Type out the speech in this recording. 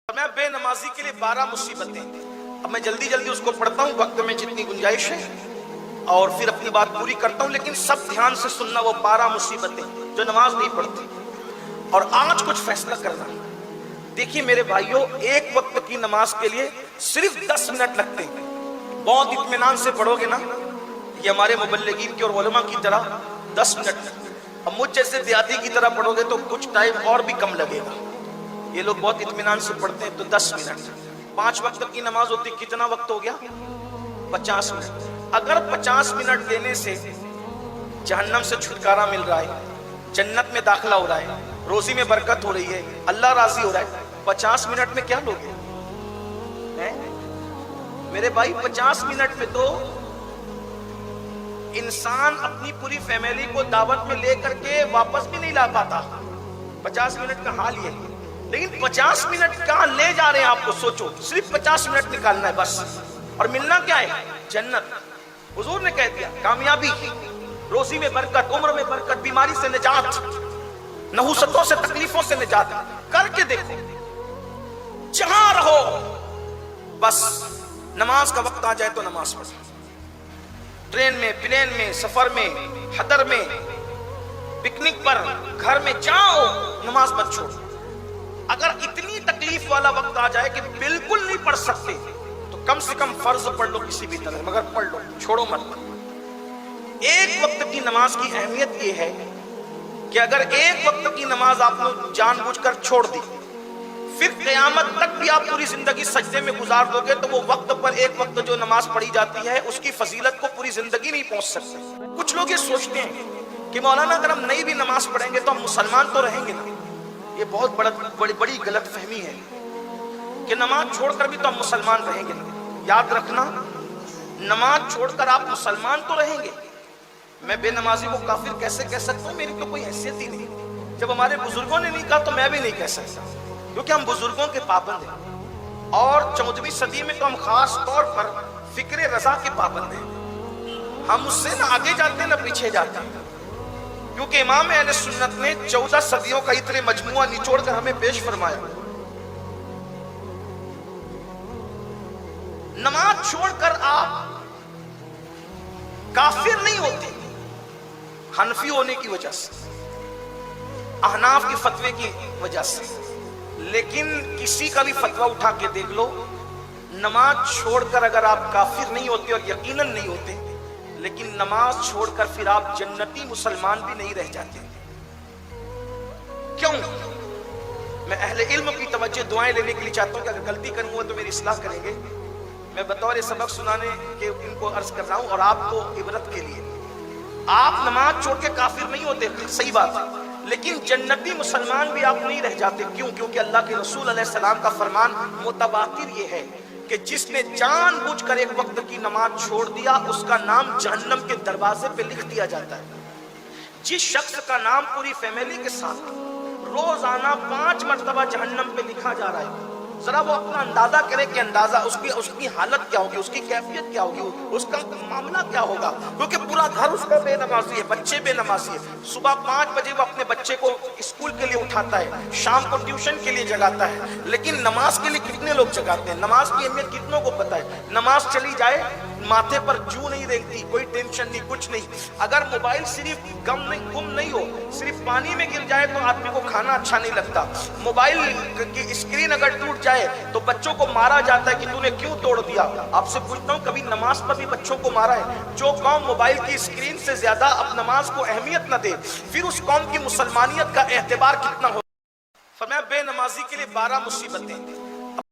میں بے نمازی کے لیے 12 مصیبتیں. اب میں جلدی جلدی اس کو پڑھتا ہوں وقت میں جتنی گنجائش ہے اور پھر اپنی بات پوری کرتا ہوں، لیکن سب دھیان سے سننا. وہ 12 مصیبتیں جو نماز نہیں پڑھتی. اور آج کچھ فیصلہ کرنا. دیکھیے میرے بھائیوں، ایک وقت کی نماز کے لیے صرف 10 منٹ لگتے ہیں. بہت اطمینان سے پڑھو گے نا، یہ ہمارے مبلغین کی اور علماء کی طرح 10 منٹ. اب مجھ جیسے دیہاتی کی طرح پڑھو گے تو کچھ ٹائم اور بھی کم لگے گا. یہ لوگ بہت اطمینان سے پڑھتے ہیں تو 10 منٹ. 5 وقت کی نماز ہوتی کتنا وقت ہو گیا؟ 50 منٹ. اگر 50 منٹ لینے سے جہنم سے چھٹکارا مل رہا ہے، جنت میں داخلہ ہو رہا ہے، روزی میں برکت ہو رہی ہے، اللہ راضی ہو رہا ہے، 50 منٹ میں کیا لوگے؟ میرے بھائی 50 منٹ میں تو انسان اپنی پوری فیملی کو دعوت میں لے کر کے واپس بھی نہیں لا پاتا. 50 منٹ کا حال یہ ہے. لیکن 50 منٹ کہاں لے جا رہے ہیں آپ کو؟ سوچو. صرف 50 منٹ نکالنا ہے بس، اور ملنا کیا ہے؟ جنت. حضور نے کہہ دیا کامیابی، روزی میں برکت، عمر میں برکت، بیماری سے نجات، نحوستوں سے تکلیفوں سے نجات. کر کے دیکھو، جہاں رہو بس نماز کا وقت آ جائے تو نماز پڑھو. ٹرین میں، پلین میں، سفر میں، حضر میں، پکنک پر، گھر میں، جاؤ نماز مت چھوڑو. اگر اتنی تکلیف والا وقت آ جائے کہ بالکل نہیں پڑھ سکتے تو کم سے کم فرض پڑھ لو کسی بھی طرح، مگر پڑھ لو، چھوڑو مت. ایک وقت کی نماز کی اہمیت یہ ہے کہ اگر ایک وقت کی نماز آپ نے جان بوجھ کر چھوڑ دی، پھر قیامت تک بھی آپ پوری زندگی سجدے میں گزار دو گے تو وہ وقت پر ایک وقت جو نماز پڑھی جاتی ہے اس کی فضیلت کو پوری زندگی نہیں پہنچ سکتے. کچھ لوگ یہ سوچتے ہیں کہ مولانا اگر ہم نئی بھی نماز پڑھیں گے تو ہم مسلمان تو رہیں گے نا. یہ بہت بڑی غلط فہمی ہے کہ نماز چھوڑ کر بھی تو ہم مسلمان رہیں گے نا. یاد رکھنا، نماز چھوڑ کر آپ مسلمان تو رہیں گے. میں بے نمازی کو کافر کیسے کہہ سکتا ہوں؟ میری تو کوئی حیثیت ہی نہیں. جب ہمارے بزرگوں نے نہیں کہا تو میں بھی نہیں کہہ سکتا، کیونکہ ہم بزرگوں کے پابند ہیں. اور 14ویں صدی میں تو ہم خاص طور پر فکر رضا کے پابند ہیں. ہم اس سے نہ آگے جاتے نہ پیچھے جاتے ہیں، کیونکہ امام اہل سنت نے 14 صدیوں کا اتنے مجموعہ نچوڑ کر ہمیں پیش فرمایا. نماز چھوڑ کر آپ کافر نہیں ہوتے حنفی ہونے کی وجہ سے، احناف کے فتوے کی وجہ سے. لیکن کسی کا بھی فتویٰ اٹھا کے دیکھ لو، نماز چھوڑ کر اگر آپ کافر نہیں ہوتے، اور یقیناً نہیں ہوتے، لیکن نماز چھوڑ کر پھر آپ جنتی مسلمان بھی نہیں رہ جاتے. کیوں؟ میں اہل علم کی توجہ دعائیں لینے کے لیے چاہتا ہوں کہ اگر غلطی کروں تو میری اصلاح کریں گے. میں بطور سبق سنانے کے ان کو عرض کر رہا ہوں اور آپ کو عبرت کے لیے. آپ نماز چھوڑ کے کافر نہیں ہوتے، صحیح بات ہے، لیکن جنتی مسلمان بھی آپ نہیں رہ جاتے. کیوں؟ کیونکہ اللہ کے رسول علیہ السلام کا فرمان متواتر یہ ہے کہ جس نے جان بوجھ کر ایک وقت کی نماز چھوڑ دیا اس کا نام جہنم کے دروازے پہ لکھ دیا جاتا ہے. جس شخص کا نام پوری فیملی کے ساتھ روزانہ 5 مرتبہ جہنم پہ لکھا جا رہا ہے، ذرا وہ اپنا اندازہ کرے کہ اندازہ اس کی حالت کیا ہوگی، اس کی کیفیت کیا ہوگی، اس کا معاملہ کیا ہوگا. کیونکہ پورا گھر اس کا بے نمازی ہے، بچے بے نمازی ہے. صبح 5 بجے وہ اپنے بچے کو اسکول کے لیے اٹھاتا ہے، شام کو ٹیوشن کے لیے جگاتا ہے، لیکن نماز کے لیے کتنے لوگ جگاتے ہیں؟ نماز کی اہمیت کتنوں کو پتہ ہے؟ نماز چلی جائے ماتھے پر جو نہیں رہتی، کوئی ٹینشن نہیں، کچھ نہیں. اگر موبائل صرف گم نہیں ہو، صرف پانی میں گر جائے تو آدمی کو کھانا اچھا نہیں لگتا. موبائل کی اسکرین اگر ٹوٹ جائے تو بچوں کو مارا جاتا ہے کہ تو نے کیوں توڑ دیا. آپ سے پوچھتا ہوں کبھی نماز پر بھی بچوں کو مارا ہے؟ جو قوم موبائل کی اسکرین سے زیادہ اب نماز کو اہمیت نہ دے، پھر اس قوم کی مسلمانیت کا اعتبار کتنا ہو. فرمایا بے نمازی کے لیے 12 مصیبتیں.